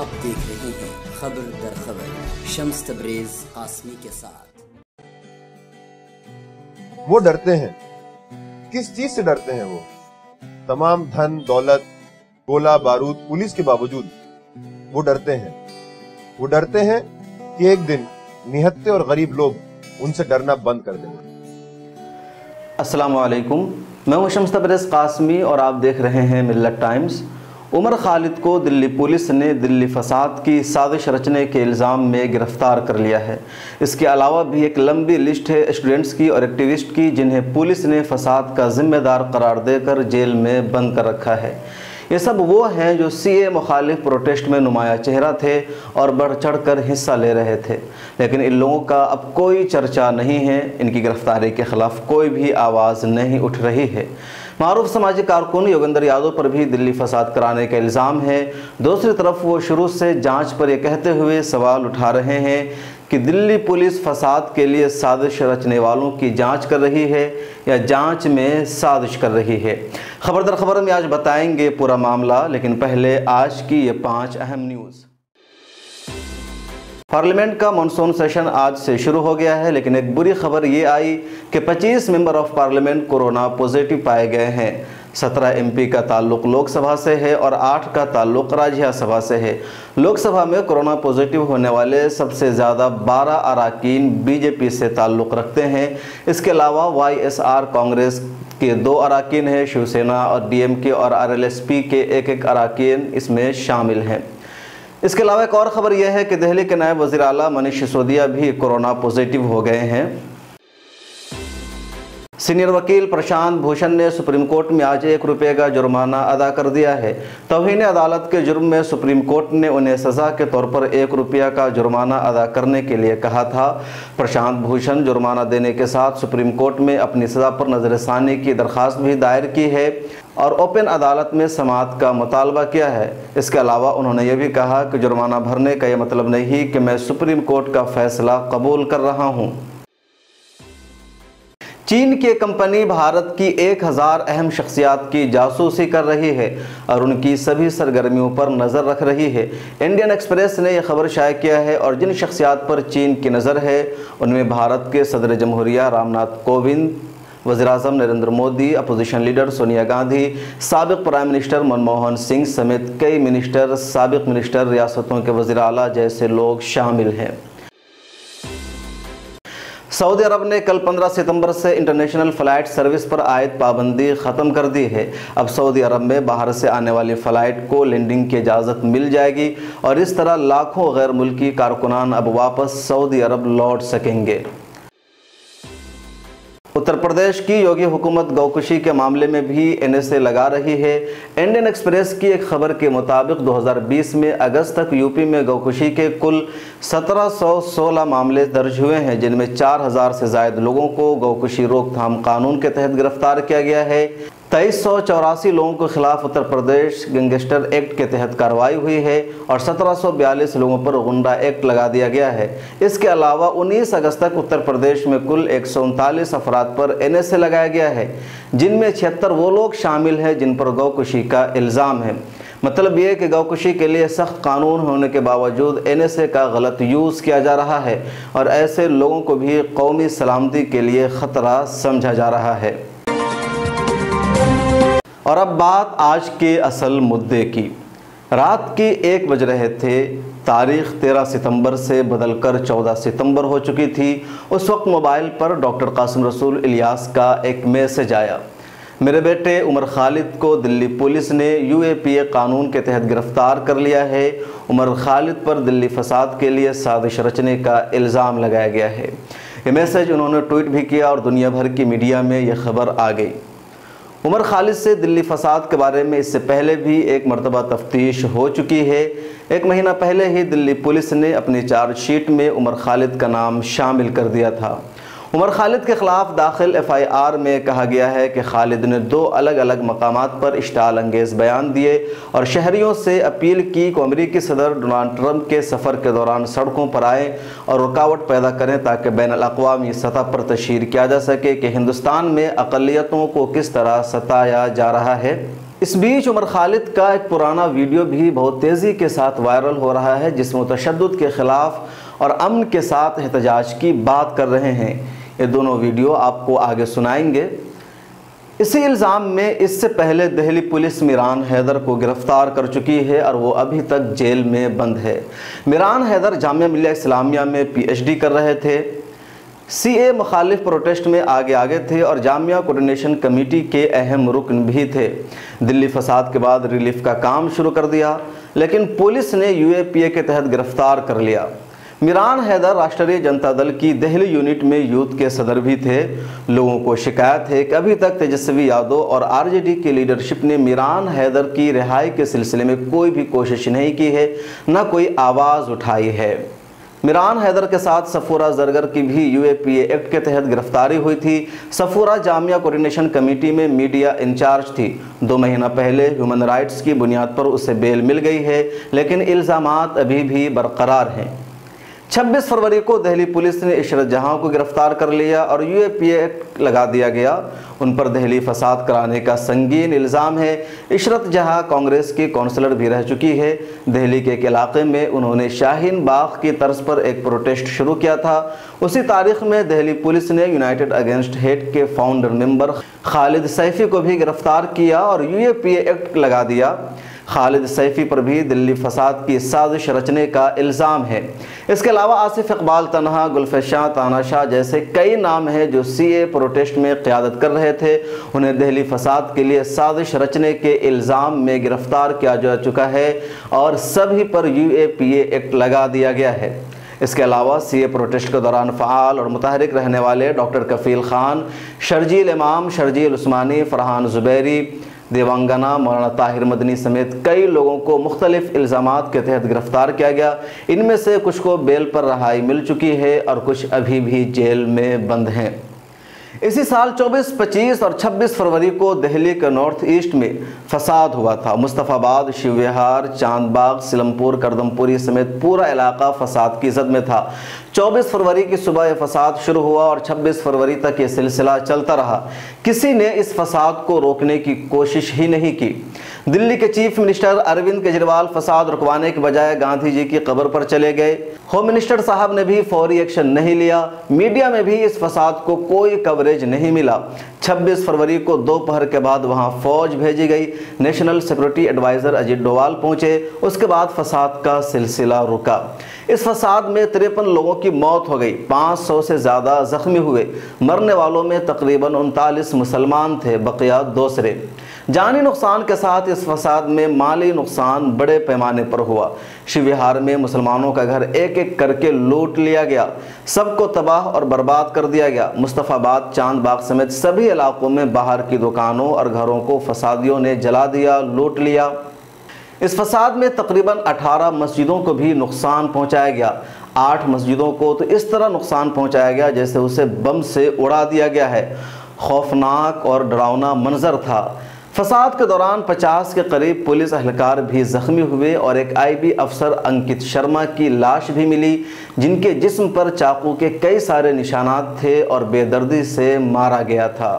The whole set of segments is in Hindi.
आप देख रहे हैं खबर दर खबर शम्स तबरेज कासमी के साथ। वो डरते हैं, किस चीज से डरते हैं? वो तमाम धन दौलत गोला बारूद पुलिस के बावजूद वो डरते हैं। वो डरते हैं कि एक दिन निहत्ते और गरीब लोग उनसे डरना बंद कर देंगे। अस्सलामु अलैकुम, मैं हूं शम्स तबरेज कासमी और आप देख रहे हैं मिल्लत टाइम्स। उमर खालिद को दिल्ली पुलिस ने दिल्ली फसाद की साजिश रचने के इल्ज़ाम में गिरफ्तार कर लिया है। इसके अलावा भी एक लंबी लिस्ट है स्टूडेंट्स की और एक्टिविस्ट की जिन्हें पुलिस ने फसाद का जिम्मेदार करार देकर जेल में बंद कर रखा है। ये सब वो हैं जो सीए मुखालिफ प्रोटेस्ट में नुमाया चेहरा थे और बढ़ चढ़ कर हिस्सा ले रहे थे, लेकिन इन लोगों का अब कोई चर्चा नहीं है। इनकी गिरफ्तारी के खिलाफ कोई भी आवाज़ नहीं उठ रही है। मारूफ समाजी कारकुन योगेंद्र यादव पर भी दिल्ली फसाद कराने का इल्ज़ाम है। दूसरी तरफ वो शुरू से जांच पर यह कहते हुए सवाल उठा रहे हैं कि दिल्ली पुलिस फसाद के लिए साजिश रचने वालों की जांच कर रही है या जांच में साजिश कर रही है। खबर दर खबर में आज बताएंगे पूरा मामला, लेकिन पहले आज की ये 5 अहम न्यूज़। पार्लियामेंट का मानसून सेशन आज से शुरू हो गया है, लेकिन एक बुरी खबर ये आई कि 25 member of parliament corona positive पाए गए हैं। 17 एमपी का ताल्लुक लोकसभा से है और 8 का ताल्लुक राज्यसभा से है। लोकसभा में कोरोना पॉजिटिव होने वाले सबसे ज़्यादा 12 अरकान बीजेपी से ताल्लुक रखते हैं। इसके अलावा वाईएसआर कांग्रेस के 2 अरकान हैं। शिवसेना और डीएमके और आरएलएसपी के एक अरकान इसमें शामिल हैं। इसके अलावा एक और ख़बर यह है कि दिल्ली के नायब वज़ीर आला मनीष सिसोदिया भी कोरोना पॉजिटिव हो गए हैं। सीनियर वकील प्रशांत भूषण ने सुप्रीम कोर्ट में आज ₹1 का जुर्माना अदा कर दिया है। तौहीन अदालत के जुर्म में सुप्रीम कोर्ट ने उन्हें सज़ा के तौर पर ₹1 का जुर्माना अदा करने के लिए कहा था। प्रशांत भूषण जुर्माना देने के साथ सुप्रीम कोर्ट में अपनी सज़ा पर नज़रसानी की दरख्वास्त भी दायर की है और ओपन अदालत में समाअत का मुतालबा किया है। इसके अलावा उन्होंने ये भी कहा कि जुर्माना भरने का ये मतलब नहीं कि मैं सुप्रीम कोर्ट का फैसला कबूल कर रहा हूँ। चीन की कंपनी भारत की 1000 अहम शख्सियात की जासूसी कर रही है और उनकी सभी सरगर्मियों पर नज़र रख रही है। इंडियन एक्सप्रेस ने यह खबर शाया किया है और जिन शख्सियात पर चीन की नज़र है उनमें भारत के सदर जमहूरिया रामनाथ कोविंद, वज़ीर-ए-आज़म नरेंद्र मोदी, अपोजिशन लीडर सोनिया गांधी, साबिक़ प्राइम मिनिस्टर मनमोहन सिंह समेत कई मिनिस्टर, साबिक़ मिनिस्टर, रियासतों के वज़ीर आला जैसे लोग शामिल हैं। सऊदी अरब ने कल 15 सितंबर से इंटरनेशनल फ़्लाइट सर्विस पर आयद पाबंदी ख़त्म कर दी है। अब सऊदी अरब में बाहर से आने वाली फ़्लाइट को लैंडिंग की इजाज़त मिल जाएगी और इस तरह लाखों गैर मुल्की कारकुनान अब वापस सऊदी अरब लौट सकेंगे। उत्तर प्रदेश की योगी हुकूमत गौकशी के मामले में भी एनएसए लगा रही है। इंडियन एक्सप्रेस की एक खबर के मुताबिक 2020 में अगस्त तक यूपी में गौकशी के कुल 1716 मामले दर्ज हुए हैं, जिनमें 4000 से ज़ायद लोगों को गौकशी रोकथाम कानून के तहत गिरफ्तार किया गया है। 2384 लोगों के खिलाफ उत्तर प्रदेश गैंगस्टर एक्ट के तहत कार्रवाई हुई है और 1742 लोगों पर गुंडा एक्ट लगा दिया गया है। इसके अलावा 19 अगस्त तक उत्तर प्रदेश में कुल 139 अफराद पर एनएसए लगाया गया है, जिनमें 76 वो लोग शामिल हैं जिन पर गौकशी का इल्ज़ाम है। मतलब ये कि गौकशी के लिए सख्त कानून होने के बावजूद एनएसए का गलत यूज़ किया जा रहा है और ऐसे लोगों को भी कौमी सलामती के लिए ख़तरा समझा जा रहा है। और अब बात आज के असल मुद्दे की। रात के 1 बज रहे थे। तारीख़ 13 सितंबर से बदलकर 14 सितंबर हो चुकी थी। उस वक्त मोबाइल पर डॉक्टर कासिम रसूल इलियास का एक मैसेज आया। मेरे बेटे उमर खालिद को दिल्ली पुलिस ने यूएपीए कानून के तहत गिरफ्तार कर लिया है। उमर खालिद पर दिल्ली फसाद के लिए साजिश रचने का इल्ज़ाम लगाया गया है। ये मैसेज उन्होंने ट्वीट भी किया और दुनिया भर की मीडिया में यह खबर आ गई। उमर खालिद से दिल्ली फसाद के बारे में इससे पहले भी एक मरतबा तफ्तीश हो चुकी है। 1 महीना पहले ही दिल्ली पुलिस ने अपनी चार्जशीट में उमर खालिद का नाम शामिल कर दिया था। उमर खालिद के ख़िलाफ़ दाखिल एफआईआर में कहा गया है कि खालिद ने 2 अलग अलग मकामात पर इश्ताल अंगेज़ बयान दिए और शहरियों से अपील की कि अमेरिकी सदर डोनाल्ड ट्रंप के सफ़र के दौरान सड़कों पर आएँ और रुकावट पैदा करें ताकि बैनुल-अक़वामी सतह पर तशहीर किया जा सके कि हिंदुस्तान में अक़लियतों को किस तरह सताया जा रहा है। इस बीच उमर खालिद का एक पुराना वीडियो भी बहुत तेज़ी के साथ वायरल हो रहा है, जिसमें तशद्दुद के ख़िलाफ़ और अमन के साथ एहतजाज की बात कर रहे हैं। ये दोनों वीडियो आपको आगे सुनाएंगे। इसी इल्ज़ाम में इससे पहले दिल्ली पुलिस मिरान हैदर को गिरफ्तार कर चुकी है और वो अभी तक जेल में बंद है। मिरान हैदर जामिया मिल्लिया इस्लामिया में PhD कर रहे थे, CA मुखालिफ प्रोटेस्ट में आगे थे और जामिया कोऑर्डिनेशन कमेटी के अहम रुकन भी थे। दिल्ली फसाद के बाद रिलीफ का काम शुरू कर दिया, लेकिन पुलिस ने UAPA के तहत गिरफ्तार कर लिया। मिरान हैदर राष्ट्रीय जनता दल की दिल्ली यूनिट में यूथ के सदर भी थे। लोगों को शिकायत है कि अभी तक तेजस्वी यादव और RJD की लीडरशिप ने मिरान हैदर की रिहाई के सिलसिले में कोई भी कोशिश नहीं की है, न कोई आवाज़ उठाई है। मिरान हैदर के साथ सफूरा जरगर की भी UAPA एक्ट के तहत गिरफ्तारी हुई थी। सफूरा जामिया कोऑर्डिनेशन कमेटी में मीडिया इंचार्ज थी। 2 महीना पहले ह्यूमन राइट्स की बुनियाद पर उसे बेल मिल गई है, लेकिन इल्ज़ामात अभी भी बरकरार हैं। 26 फरवरी को दिल्ली पुलिस ने इशरत जहां को गिरफ्तार कर लिया और UAPA एक्ट लगा दिया गया। उन पर दिल्ली फसाद कराने का संगीन इल्ज़ाम है। इशरत जहां कांग्रेस की काउंसलर भी रह चुकी है। दिल्ली के एक इलाके में उन्होंने शाहीन बाग की तर्ज पर एक प्रोटेस्ट शुरू किया था। उसी तारीख में दिल्ली पुलिस ने यूनाइटेड अगेंस्ट हेट के फाउंडर मेंबर खालिद सैफी को भी गिरफ्तार किया और UAPA एक्ट लगा दिया। खालिद सैफी पर भी दिल्ली फसाद की साजिश रचने का इल्ज़ाम है। इसके अलावा आसिफ इकबाल तनहा, गुलफशां तानाशाह जैसे कई नाम हैं जो CA प्रोटेस्ट में क़यादत कर रहे थे। उन्हें दिल्ली फसाद के लिए साजिश रचने के इल्ज़ाम में गिरफ्तार किया जा चुका है और सभी पर UAPA एक्ट लगा दिया गया है। इसके अलावा CA प्रोटेस्ट के दौरान फ़ाल और मुतहरिक रहने वाले डॉक्टर कफ़ील ख़ान, शर्जील इमाम, शर्जील उस्मानी, फरहान ज़ुबैरी, देवांगना, मौलाना ताहिर मदनी समेत कई लोगों को मुख्तलिफ इल्ज़ामात के तहत गिरफ्तार किया गया। इनमें से कुछ को बेल पर रहाई मिल चुकी है और कुछ अभी भी जेल में बंद हैं। इसी साल 24, 25 और 26 फरवरी को दिल्ली के नॉर्थ ईस्ट में फसाद हुआ था। मुस्तफ़ाबाद, शिवविहार, चांदबाग, सिलमपुर, करदमपुरी समेत पूरा इलाका फसाद की जद में था। 24 फरवरी की सुबह यह फसाद शुरू हुआ और 26 फरवरी तक ये सिलसिला चलता रहा। किसी ने इस फसाद को रोकने की कोशिश ही नहीं की। दिल्ली के चीफ मिनिस्टर अरविंद केजरीवाल फसाद रुकवाने के बजाय गांधी जी की कब्र पर चले गए। होम मिनिस्टर साहब ने भी फौरी एक्शन नहीं लिया। मीडिया में भी इस फसाद को कोई कवरेज नहीं मिला। 26 फरवरी को दोपहर के बाद वहां फौज भेजी गई। National security advisor Ajit Doval पहुंचे। उसके बाद फसाद का सिलसिला रुका। इस फसाद में 53 लोगों की मौत हो गई, 500 से ज़्यादा जख्मी हुए। मरने वालों में तकरीबन 39 मुसलमान थे, बकिया दूसरे। जानी नुकसान के साथ इस फसाद में माली नुकसान बड़े पैमाने पर हुआ। शिवविहार में मुसलमानों का घर एक एक करके लूट लिया गया, सबको तबाह और बर्बाद कर दिया गया। मुस्तफ़ाबाद, चांदबाग समेत सभी इलाकों में बाहर की दुकानों और घरों को फसादियों ने जला दिया, लूट लिया। इस फसाद में तकरीबन 18 मस्जिदों को भी नुकसान पहुंचाया गया। 8 मस्जिदों को तो इस तरह नुकसान पहुंचाया गया जैसे उसे बम से उड़ा दिया गया है। खौफनाक और डरावना मंजर था। फसाद के दौरान 50 के करीब पुलिस एहलकार भी जख्मी हुए और एक IB अफसर अंकित शर्मा की लाश भी मिली, जिनके जिस्म पर चाकू के कई सारे निशानात थे और बेदर्दी से मारा गया था।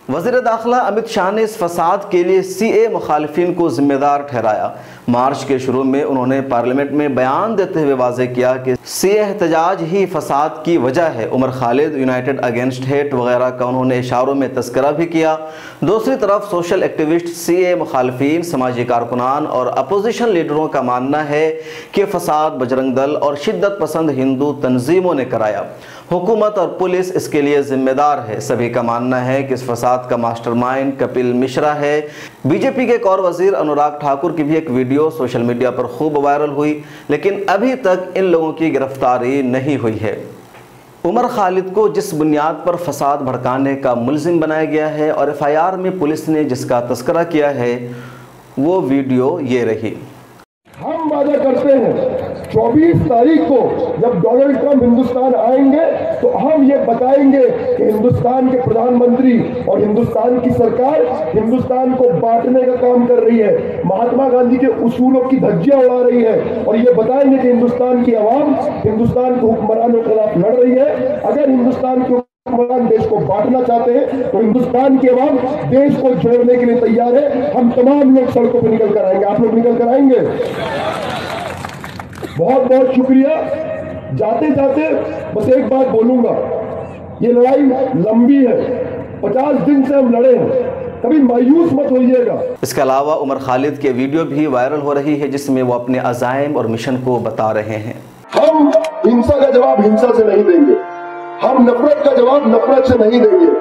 वज़ीर दाखिला अमित शाह ने इस फसाद के लिए CA मुखालिफिन को जिम्मेदार ठहराया। मार्च के शुरू में उन्होंने पार्लियामेंट में बयान देते हुए वाज़ेह किया कि CA एहतजाज ही फसाद की वजह है। Umar Khalid, united against hate वगैरह का उन्होंने इशारों में तस्करा भी किया। दूसरी तरफ सोशल एक्टिविस्ट, CA मुखालिफिन, समाजी कारकुनान और अपोजिशन लीडरों का मानना है कि फसाद बजरंग दल और शिद्दत पसंद हिंदू तंजीमों ने कराया। हुकूमत और पुलिस इसके लिए जिम्मेदार है। सभी का मानना है कि इस फसाद का मास्टरमाइंड कपिल मिश्रा है। बीजेपी के एक और वजीर अनुराग ठाकुर की भी एक वीडियो सोशल मीडिया पर खूब वायरल हुई, लेकिन अभी तक इन लोगों की गिरफ्तारी नहीं हुई है। उमर खालिद को जिस बुनियाद पर फसाद भड़काने का मुलजिम बनाया गया है और FIR में पुलिस ने जिसका तस्करा किया है, वो वीडियो ये रही। हम वादा करते हैं 24 तारीख को जब डोनाल्ड ट्रंप हिंदुस्तान आएंगे तो हम ये बताएंगे कि हिंदुस्तान के प्रधानमंत्री और हिंदुस्तान की सरकार हिंदुस्तान को बांटने का काम कर रही है, महात्मा गांधी के उसूलों की धज्जियां उड़ा रही है, और ये बताएंगे कि हिंदुस्तान की आवाम हिंदुस्तान के हुक्मरानों के खिलाफ लड़ रही है। अगर हिंदुस्तान के देश को बांटना चाहते हैं, तो हिंदुस्तान की आवाम देश को जोड़ने के लिए तैयार है। हम तमाम लोग सड़कों पर निकल कर आएंगे, आप लोग निकल कर आएंगे। बहुत बहुत शुक्रिया। जाते जाते बस एक बात बोलूंगा, ये लड़ाई लंबी है, 50 दिन से हम लड़े हैं, कभी मायूस मत होइएगा। इसके अलावा उमर खालिद के वीडियो भी वायरल हो रही है जिसमें वो अपने अज़ाइम और मिशन को बता रहे हैं। हम हिंसा का जवाब हिंसा से नहीं देंगे, हम नफरत का जवाब नफरत से नहीं देंगे।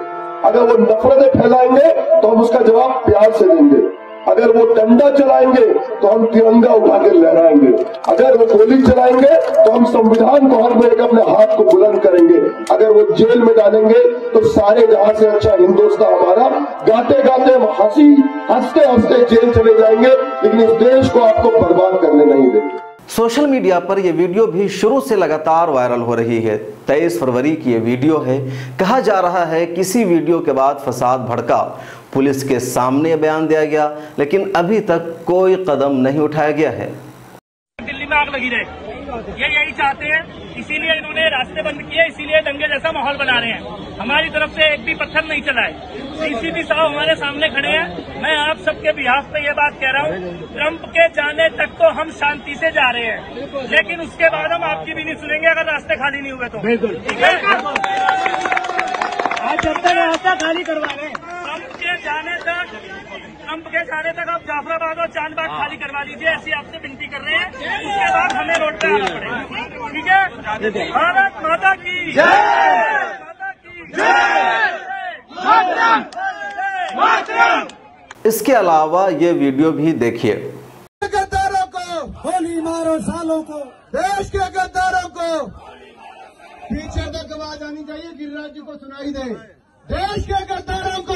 अगर वो नफरतें फैलाएंगे तो हम उसका जवाब प्यार से देंगे। अगर वो डंडा चलाएंगे तो हम तिरंगा उठा के लहराएंगे। अगर वो गोली चलाएंगे तो हम संविधान को हर मेरे अपने हाथ को बुलंद करेंगे। अगर वो जेल में डालेंगे तो सारे जहां से अच्छा हिंदुस्तान हमारा, गाते गाते हम हंसते हंसते जेल चले जाएंगे, लेकिन इस देश को आपको बर्बाद करने नहीं देंगे। सोशल मीडिया पर यह वीडियो भी शुरू से लगातार वायरल हो रही है। 23 फरवरी की यह वीडियो है। कहा जा रहा है किसी वीडियो के बाद फसाद भड़का, पुलिस के सामने बयान दिया गया, लेकिन अभी तक कोई कदम नहीं उठाया गया है। दिल्ली में आग लगी रहे, ये यही चाहते हैं, इसीलिए इन्होंने रास्ते बंद किए, इसीलिए दंगे जैसा माहौल बना रहे हैं। हमारी तरफ से एक भी पत्थर नहीं चला है। सीसीपी साहब हमारे सामने खड़े हैं। मैं आप सबके बिहाफ पे ये बात कह रहा हूँ, ट्रंप के जाने तक तो हम शांति से जा रहे हैं, लेकिन उसके बाद हम आपकी भी नहीं सुनेंगे अगर रास्ते खाली नहीं हुए तो। बिल्कुल ठीक है, आज जब तक रास्ता खाली करवा रहे हैं, ट्रंप के जाने तक आप जाफराबाद और चांदबाग खाली करवा लीजिए, ऐसी आपसे विनती कर रहे हैं। उसके बाद हमें रोड पे आना पड़ेगा, ठीक है। भारत माता की जय, माता की जय। इसके अलावा ये वीडियो भी देखिए। गद्दारों को गोली मारो, सालों को, देश के गद्दारों को पीछे तक आवाज आनी चाहिए, गिरिराज जी को सुनाई दे। देश के गद्दारों को,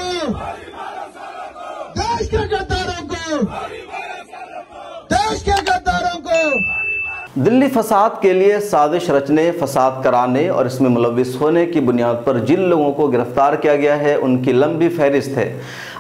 देश के गद्दारों को, देश के गद्दारों को। दिल्ली फसाद के लिए साजिश रचने, फसाद कराने और इसमें मुलविस होने की बुनियाद पर जिन लोगों को गिरफ्तार किया गया है उनकी लंबी फहरिस्त है।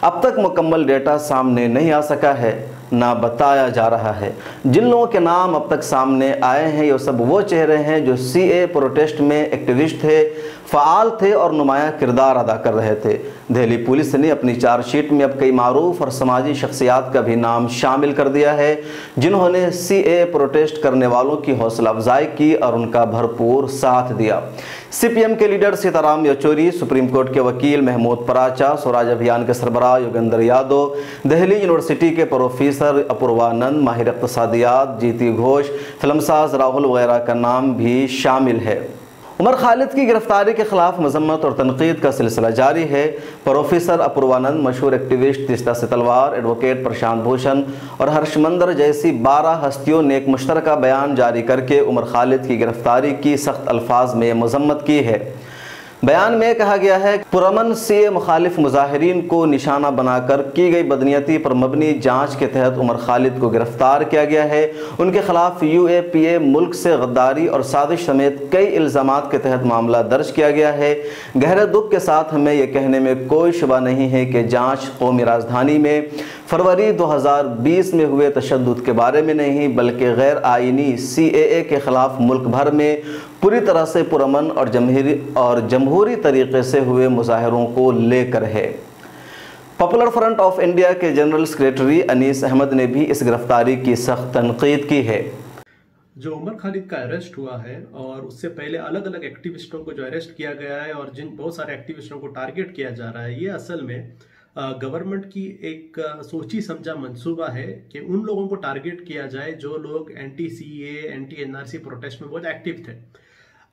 अब तक मुकम्मल डेटा सामने नहीं आ सका है, ना बताया जा रहा है। जिन लोगों के नाम अब तक सामने आए हैं ये सब वो चेहरे हैं जो सीए प्रोटेस्ट में एक्टिविस्ट थे, फ़ाल थे और नुमाया किरदार अदा कर रहे थे। दिल्ली पुलिस ने अपनी चार्जशीट में अब कई मारूफ और समाजी शख्सियात का भी नाम शामिल कर दिया है जिन्होंने सीए प्रोटेस्ट करने वालों की हौसला अफजाई की और उनका भरपूर साथ दिया। सीपीएम के leader Sitaram Yechury, supreme court के वकील महमूद पराचा, स्वराज अभियान के सरबराह योगेंद्र यादव, दिल्ली यूनिवर्सिटी के प्रोफेसर अपूर्वानंद, माहिर इक़्तिसादियात जीती घोष, फिल्मसाज राहुल वगैरह का नाम भी शामिल है। उमर खालिद की गिरफ्तारी के खिलाफ मजम्मत और तनकीद का सिलसिला जारी है। प्रोफेसर अपूर्वानंद, मशहूर एक्टिविस्ट तीस्ता से तलवार, एडवोकेट प्रशांत भूषण और हर्षमंदर जैसी 12 हस्तियों ने एक मुश्तरका बयान जारी करके उमर खालिद की गिरफ्तारी की सख्त अल्फाज में मजम्मत की है। बयान में कहा गया है पुरअमन सीए मुखालिफ मुजाहिरीन को निशाना बनाकर की गई बदनीयती पर मबनी जांच के तहत उमर खालिद को गिरफ्तार किया गया है। उनके खिलाफ यूएपीए, मुल्क से गद्दारी और साजिश समेत कई इल्ज़ामात के तहत मामला दर्ज किया गया है। गहरे दुख के साथ हमें यह कहने में कोई शुबा नहीं है कि जाँच कौमी राजधानी में फरवरी 2020 में हुए तशद्दुद के बारे में नहीं बल्कि गैर आइनी सीएए के खिलाफ मुल्क भर में पूरी तरह से पुरअमन और जमहूरी तरीके से हुए मुजाहिरों को लेकर है। पॉपुलर फ्रंट ऑफ इंडिया के जनरल सेक्रेटरी अनीस अहमद ने भी इस गिरफ्तारी की सख्त तनकीद की है। जो उमर खालिद का अरेस्ट हुआ है और उससे पहले अलग अलग एक्टिविस्टों को जो अरेस्ट किया गया है और जिन बहुत सारे एक्टिविस्टों को टारगेट किया जा रहा है, ये असल में गवर्नमेंट की एक सोची समझा मंसूबा है कि उन लोगों को टारगेट किया जाए जो लोग anti CA, anti NRC protest में बहुत एक्टिव थे।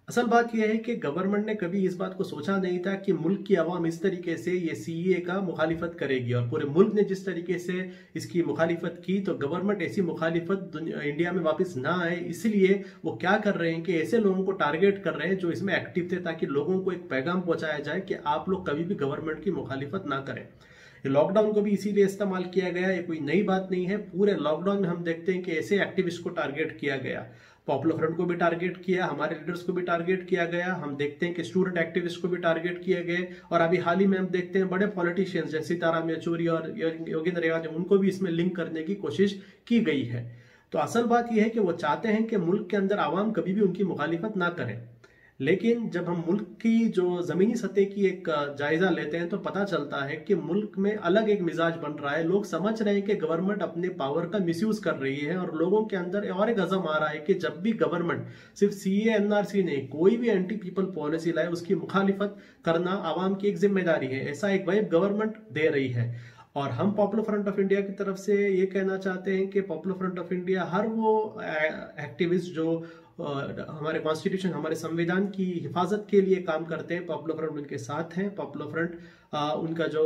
असल बात यह है कि गवर्नमेंट ने कभी इस बात को सोचा नहीं था कि मुल्क की आवाम इस तरीके से ये सीए का मुखालिफत करेगी, और पूरे मुल्क ने जिस तरीके से इसकी मुखालिफत की तो गवर्नमेंट ऐसी मुखालिफत इंडिया में वापस ना आए, इसलिए वो क्या कर रहे हैं कि ऐसे लोगों को टारगेट कर रहे हैं जो इसमें एक्टिव थे, ताकि लोगों को एक पैगाम पहुंचाया जाए कि आप लोग कभी भी गवर्नमेंट की मुखालिफत ना करें। लॉकडाउन को भी इसीलिए इस्तेमाल किया गया, ये कोई नई बात नहीं है। पूरे लॉकडाउन में हम देखते हैं कि ऐसे एक्टिविस्ट को टारगेट किया गया, पॉपुलर फ्रंट को भी टारगेट किया, हमारे लीडर्स को भी टारगेट किया गया। हम देखते हैं कि स्टूडेंट एक्टिविस्ट को भी टारगेट किए गए, और अभी हाल ही में हम देखते हैं बड़े पॉलिटिशियंस जैसे सीताराम येचुरी और योगेंद्र यादव, उनको भी इसमें लिंक करने की कोशिश की गई है। तो असल बात यह है कि वो चाहते हैं कि मुल्क के अंदर आवाम कभी भी उनकी मुखालिफत ना करें। लेकिन जब हम मुल्क की जो ज़मीनी सतह की एक जायज़ा लेते हैं तो पता चलता है कि मुल्क में अलग एक मिजाज बन रहा है। लोग समझ रहे हैं कि गवर्नमेंट अपने पावर का मिसयूज़ कर रही है और लोगों के अंदर और एक अज़म आ रहा है कि जब भी गवर्नमेंट सिर्फ CAA NRC नहीं, कोई भी एंटी पीपल पॉलिसी लाए उसकी मुखालिफत करना आवाम की एक जिम्मेदारी है। ऐसा एक वाइब गवर्नमेंट दे रही है। और हम पॉपुलर फ्रंट ऑफ इंडिया की तरफ से ये कहना चाहते हैं कि पॉपुलर फ्रंट ऑफ इंडिया हर वो एक्टिविस्ट जो हमारे कॉन्स्टिट्यूशन, हमारे संविधान की हिफाजत के लिए काम करते हैं, पॉपुलर फ्रंट उनके साथ हैं। पॉपुलर फ्रंट उनका जो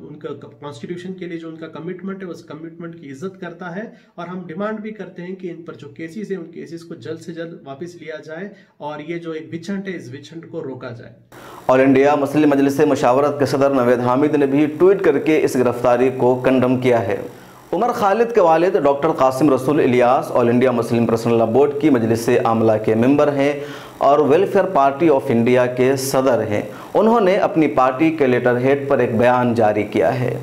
उनका कॉन्स्टिट्यूशन के लिए जो उनका कमिटमेंट है उस कमिटमेंट की इज्जत करता है। और हम डिमांड भी करते हैं कि इन पर जो केसेस हैं उन केसेस को जल्द से जल्द वापस लिया जाए और ये जो एक विचंट है इस विचंट को रोका जाए। ऑल इंडिया मुस्लिम मजलिस मशावरत के सदर नवेद हामिद ने भी ट्वीट करके इस गिरफ्तारी को कंडम किया है। उमर खालिद के वालिद डॉक्टर कासिम रसूल Ilyas all India Muslim personal law board की मजलिस आमला के मेंबर हैं और वेलफेयर पार्टी ऑफ इंडिया के सदर हैं। उन्होंने अपनी पार्टी के लेटर हेड पर एक बयान जारी किया है।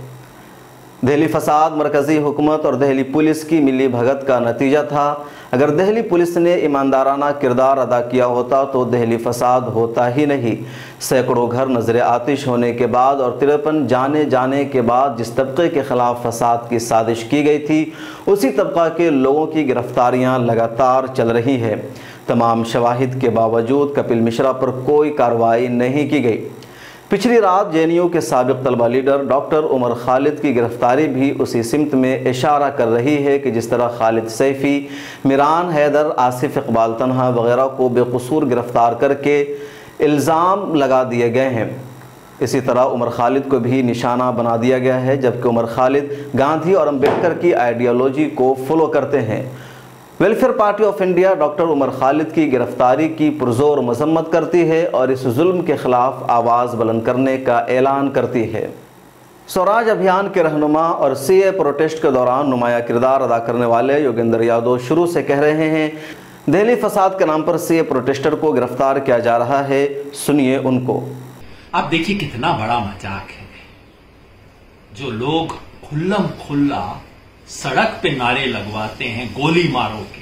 दिल्ली फसाद मरकज़ी हुकूमत और दिल्ली पुलिस की मिली भगत का नतीजा था। अगर दिल्ली पुलिस ने ईमानदाराना किरदार अदा किया होता तो दिल्ली फसाद होता ही नहीं। सैकड़ों घर नजर आतिश होने के बाद और 53 जाने के बाद जिस तबके के खिलाफ फसाद की साजिश की गई थी उसी तबका के लोगों की गिरफ्तारियां लगातार चल रही है। तमाम शवाहिद के बावजूद कपिल मिश्रा पर कोई कार्रवाई नहीं की गई। पिछली रात JNU के साबिक तलबा लीडर डॉक्टर उमर खालिद की गिरफ्तारी भी उसी सिमत में इशारा कर रही है कि जिस तरह खालिद सैफ़ी, मिरान हैदर, आसिफ इकबाल तन्हा वगैरह को बेकसूर गिरफ्तार करके इल्ज़ाम लगा दिए गए हैं, इसी तरह उमर खालिद को भी निशाना बना दिया गया है। जबकि उमर खालिद गांधी और अम्बेडकर की आइडियोलॉजी को फॉलो करते हैं। Welfare party of India doctor Umar Khalid की गिरफ्तारी की पुरजोर मजम्मत करती है और इस जुल्म के खिलाफ आवाज़ बुलंद करने का ऐलान करती है। स्वराज अभियान के रहनुमा और CAA प्रोटेस्ट के दौरान नुमाया किरदार अदा करने वाले योगेंद्र यादव शुरू से कह रहे हैं दिल्ली फसाद के नाम पर CAA प्रोटेस्टर को गिरफ्तार किया जा रहा है। सुनिए उनको। आप देखिए कितना बड़ा मजाक है। जो लोग खुल्लम खुल्ला सड़क पे नारे लगवाते हैं गोली मारो के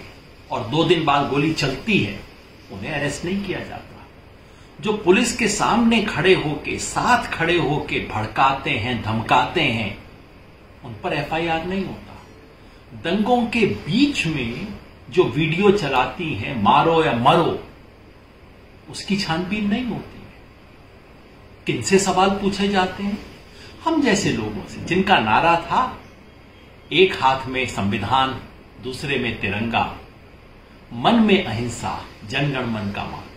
और 2 दिन बाद गोली चलती है, उन्हें अरेस्ट नहीं किया जाता। जो पुलिस के सामने खड़े होके, साथ खड़े होके भड़काते हैं, धमकाते हैं, उन पर FIR नहीं होता। दंगों के बीच में जो वीडियो चलाती हैं मारो या मरो, उसकी छानबीन नहीं होती है। किनसे सवाल पूछे जाते हैं? हम जैसे लोगों से, जिनका नारा था एक हाथ में संविधान, दूसरे में तिरंगा, मन में अहिंसा, जनगण मन का मान।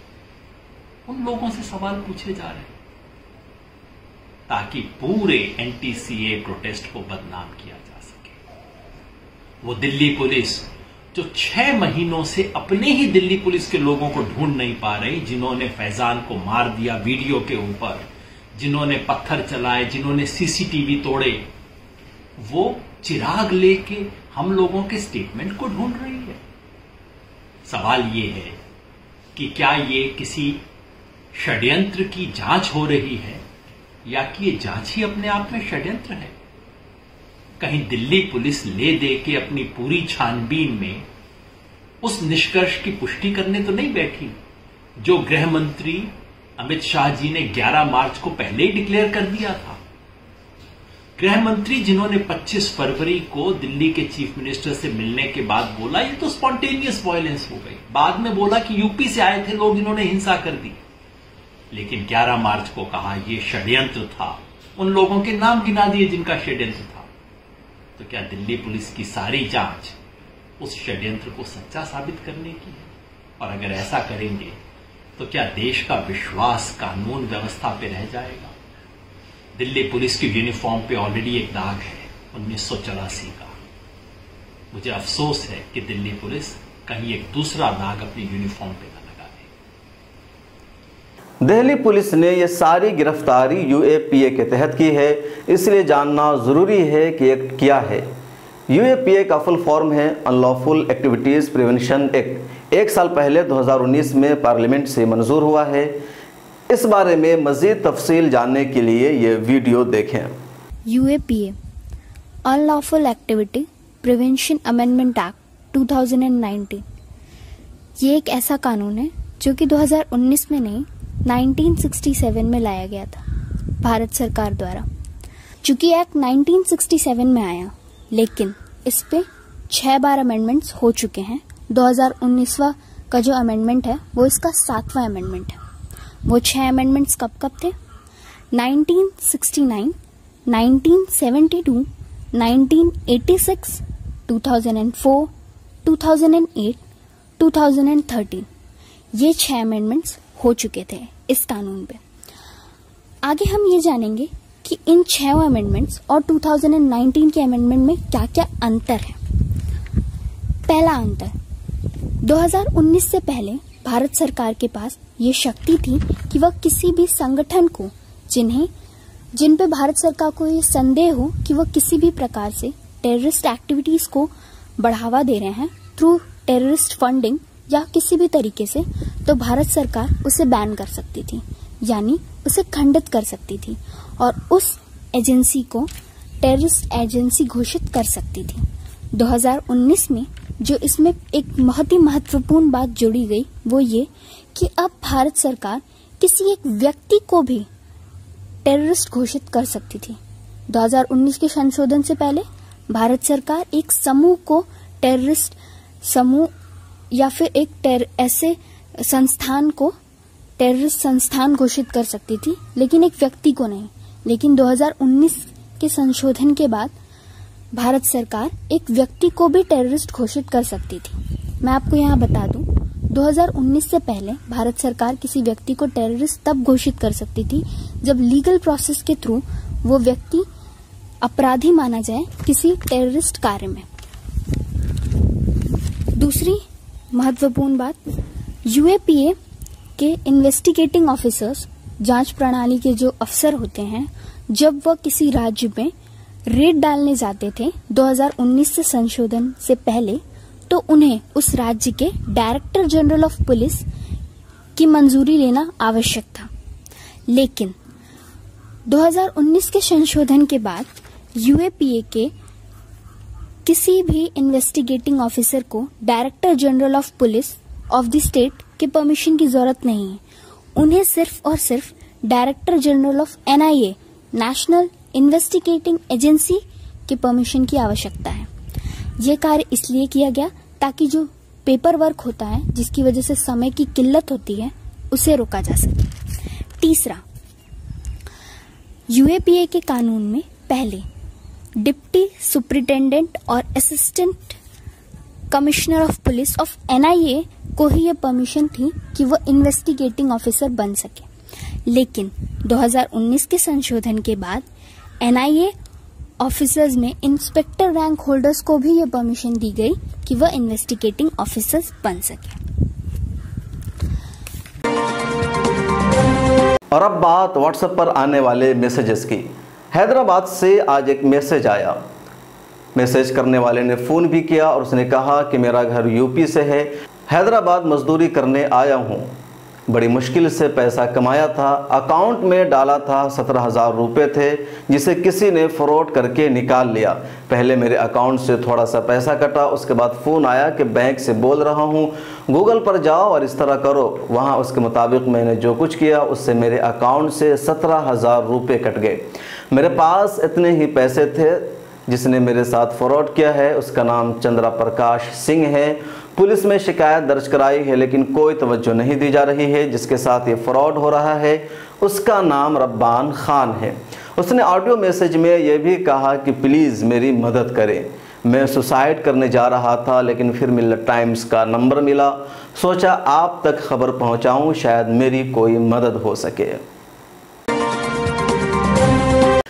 उन लोगों से सवाल पूछे जा रहे हैं ताकि पूरे NTCA प्रोटेस्ट को बदनाम किया जा सके। वो दिल्ली पुलिस जो 6 महीनों से अपने ही दिल्ली पुलिस के लोगों को ढूंढ नहीं पा रही, जिन्होंने फैजान को मार दिया वीडियो के ऊपर, जिन्होंने पत्थर चलाए, जिन्होंने CCTV तोड़े, वो चिराग लेके हम लोगों के स्टेटमेंट को ढूंढ रही है। सवाल ये है कि क्या ये किसी षड्यंत्र की जांच हो रही है या कि ये जांच ही अपने आप में षड्यंत्र है? कहीं दिल्ली पुलिस ले दे के अपनी पूरी छानबीन में उस निष्कर्ष की पुष्टि करने तो नहीं बैठी जो गृह मंत्री अमित शाह जी ने 11 मार्च को पहले ही डिक्लेयर कर दिया था। गृह मंत्री जिन्होंने 25 फरवरी को दिल्ली के चीफ मिनिस्टर से मिलने के बाद बोला ये तो स्पॉन्टेनियस वायलेंस हो गई, बाद में बोला कि यूपी से आए थे लोग, इन्होंने हिंसा कर दी, लेकिन 11 मार्च को कहा ये षड्यंत्र था। उन लोगों के नाम गिना दिए जिनका षड्यंत्र था। तो क्या दिल्ली पुलिस की सारी जांच उस षड्यंत्र को सच्चा साबित करने की है? और अगर ऐसा करेंगे तो क्या देश का विश्वास कानून व्यवस्था पे रह जाएगा? दिल्ली पुलिस की यूनिफॉर्म पे ऑलरेडी एक दाग है 1984 का। मुझे अफसोस है कि दिल्ली पुलिस कहीं एक दूसरा दाग अपनी यूनिफॉर्म पे न लगा दे। दिल्ली पुलिस ने यह सारी गिरफ्तारी UAPA के तहत की है, इसलिए जानना जरूरी है कि एक्ट क्या है। UAPA का फुल फॉर्म है अनलॉफुल एक्टिविटीज प्रिवेंशन एक्ट। 1 साल पहले 2019 में पार्लियामेंट से मंजूर हुआ है। इस बारे में मजीद तफसील जानने के लिए ये वीडियो देखें। UAPA unlawful activity prevention amendment act 2019 ये एक ऐसा कानून है जो कि 2019 में नहीं 1967 में लाया गया था भारत सरकार द्वारा। चूंकि एक्ट 1967 में आया, लेकिन इस पे 6 बार अमेंडमेंट्स हो चुके हैं। 2019वां का जो अमेंडमेंट है वो इसका 7वां अमेंडमेंट है। वो 6 अमेंडमेंट्स कब कब थे? 1969, 1972, 1986, 2004, 2008, 2013 ये 6 अमेंडमेंट्स हो चुके थे इस कानून पे। आगे हम ये जानेंगे कि इन 6 अमेंडमेंट्स और 2019 के अमेंडमेंट में क्या क्या अंतर है। पहला अंतर, 2019 से पहले भारत सरकार के पास ये शक्ति थी कि वह किसी भी संगठन को जिन पे भारत सरकार को ये संदेह हो कि वह किसी भी प्रकार से टेररिस्ट एक्टिविटीज को बढ़ावा दे रहे हैं थ्रू टेररिस्ट फंडिंग या किसी भी तरीके से, तो भारत सरकार उसे बैन कर सकती थी, यानी उसे खंडित कर सकती थी और उस एजेंसी को टेररिस्ट एजेंसी घोषित कर सकती थी। 2019 में जो इसमें एक बहुत ही महत्वपूर्ण बात जोड़ी गई वो ये कि अब भारत सरकार किसी एक व्यक्ति को भी टेररिस्ट घोषित कर सकती थी। 2019 के संशोधन से पहले भारत सरकार एक समूह को टेररिस्ट समूह या फिर एक ऐसे संस्थान को टेररिस्ट संस्थान घोषित कर सकती थी, लेकिन एक व्यक्ति को नहीं। लेकिन 2019 के संशोधन के बाद भारत सरकार एक व्यक्ति को भी टेररिस्ट घोषित कर सकती थी। मैं आपको यहाँ बता दूं, 2019 से पहले भारत सरकार किसी व्यक्ति को टेररिस्ट तब घोषित कर सकती थी जब लीगल प्रोसेस के थ्रू वो व्यक्ति अपराधी माना जाए किसी टेररिस्ट कार्य में। दूसरी महत्वपूर्ण बात, यूएपीए के इन्वेस्टिगेटिंग ऑफिसर्स, जांच प्रणाली के जो अफसर होते हैं, जब वह किसी राज्य में रेड डालने जाते थे 2019 से संशोधन से पहले, तो उन्हें उस राज्य के डायरेक्टर जनरल ऑफ पुलिस की मंजूरी लेना आवश्यक था। लेकिन 2019 के संशोधन के बाद यूएपीए के किसी भी इन्वेस्टिगेटिंग ऑफिसर को director general of police of the state के परमिशन की जरूरत नहीं है। उन्हें सिर्फ और सिर्फ director general of NIA, national investigating agency के परमिशन की आवश्यकता है। यह कार्य इसलिए किया गया ताकि जो पेपर वर्क होता है, जिसकी वजह से समय की किल्लत होती है, उसे रोका जा सके। तीसरा, यूएपीए के कानून में पहले डिप्टी सुप्रिंटेंडेंट और assistant commissioner of police of NIA को ही यह परमिशन थी कि वह इन्वेस्टिगेटिंग ऑफिसर बन सके। लेकिन 2019 के संशोधन के बाद एनआईए ऑफिसर्स में इंस्पेक्टर रैंक होल्डर्स को भी यह परमिशन दी गई कि वह इन्वेस्टिगेटिंग ऑफिसर्स बन सके। और अब बात व्हाट्सएप पर आने वाले मैसेजेस की। हैदराबाद से आज एक मैसेज आया। मैसेज करने वाले ने फ़ोन भी किया और उसने कहा कि मेरा घर यूपी से है, हैदराबाद मजदूरी करने आया हूँ, बड़ी मुश्किल से पैसा कमाया था, अकाउंट में डाला था 17,000 रुपये थे जिसे किसी ने फ्रॉड करके निकाल लिया। पहले मेरे अकाउंट से थोड़ा सा पैसा कटा, उसके बाद फ़ोन आया कि बैंक से बोल रहा हूँ, गूगल पर जाओ और इस तरह करो। वहाँ उसके मुताबिक मैंने जो कुछ किया उससे मेरे अकाउंट से 17,000 रुपये कट गए। मेरे पास इतने ही पैसे थे। जिसने मेरे साथ फ्रॉड किया है उसका नाम चंद्रा प्रकाश सिंह है। पुलिस में शिकायत दर्ज कराई है लेकिन कोई तवज्जो नहीं दी जा रही है। जिसके साथ ये फ्रॉड हो रहा है उसका नाम रब्बान खान है। उसने ऑडियो मैसेज में यह भी कहा कि प्लीज़ मेरी मदद करें, मैं सुसाइड करने जा रहा था लेकिन फिर मिल्लत टाइम्स का नंबर मिला, सोचा आप तक खबर पहुंचाऊं, शायद मेरी कोई मदद हो सके।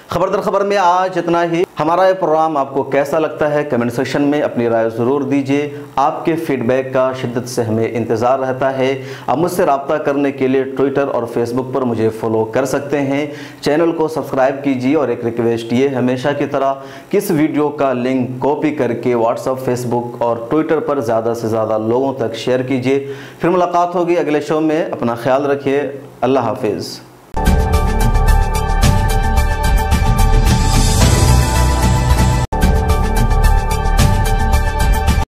खबर दर खबर में आज इतना ही। हमारा ये प्रोग्राम आपको कैसा लगता है कमेंट सेक्शन में अपनी राय ज़रूर दीजिए। आपके फीडबैक का शिद्दत से हमें इंतज़ार रहता है। आप मुझसे रब्ता करने के लिए ट्विटर और फेसबुक पर मुझे फॉलो कर सकते हैं। चैनल को सब्सक्राइब कीजिए और एक रिक्वेस्ट ये हमेशा की तरह कि इस वीडियो का लिंक कॉपी करके व्हाट्सएप, फेसबुक और ट्विटर पर ज़्यादा से ज़्यादा लोगों तक शेयर कीजिए। फिर मुलाकात होगी अगले शो में। अपना ख्याल रखिए। अल्लाह हाफिज़।